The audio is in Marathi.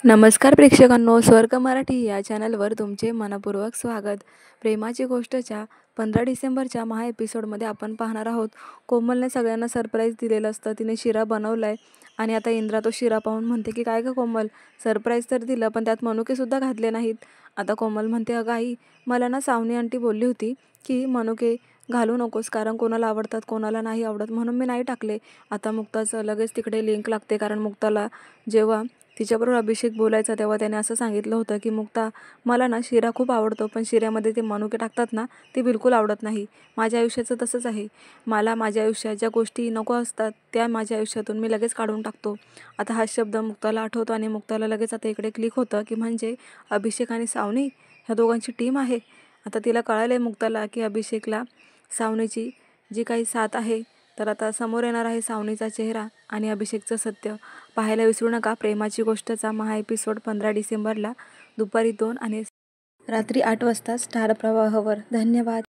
नमस्कार प्रेक्षकांनो, स्वर्ग मराठी या चॅनलवर तुमचे मनपूर्वक स्वागत. प्रेमाची गोष्टच्या 15 डिसेंबरच्या महा एपिसोडमध्ये आपण पाहणार आहोत. कोमलने सगळ्यांना सरप्राईज दिलेलं असतं. तिने शिरा बनवलाय आणि आता इंद्रा तो शिरा पाहून म्हणते की काय गं कोमल, सरप्राईज तर दिलं पण त्यात मनुकेसुद्धा घातले नाहीत. आता कोमल म्हणते, अगं आई, मला ना सावनी आंटी बोलली होती की मनुके घालू नकोस, कारण कोणाला आवडतात कोणाला नाही आवडत, म्हणून मी नाही टाकले. आता मुक्ताचं लगेच तिकडे लिंक लागते, कारण मुक्ताला जेव्हा तिच्याबरोबर अभिषेक बोलायचा तेव्हा त्याने असं सांगितलं होतं की मुक्ता, मला ना शिरा खूप आवडतो, पण शिऱ्यामध्ये ते मनुके टाकतात ना, ते बिलकुल आवडत नाही. माझ्या आयुष्याचं तसंच आहे. मला माझ्या आयुष्यात ज्या गोष्टी नको असतात त्या माझ्या आयुष्यातून मी लगेच काढून टाकतो. आता हा शब्द मुक्ताला आठवतो आणि मुक्ताला लगेच आता इकडे क्लिक होतं की म्हणजे अभिषेक आणि सावनी ह्या दोघांची टीम आहे. आता तिला कळालं आहे मुक्ताला की अभिषेकला सावनीची जी काही साथ आहे. तर आता समोर येणार आहे सावनीचा चेहरा आणि अभिषेकचं सत्य. पाहायला विसरू नका प्रेमाची गोष्टचा महा एपिसोड 15 डिसेंबरला दुपारी 2 आणि रात्री 8 वाजता स्टार प्रवाहवर. धन्यवाद.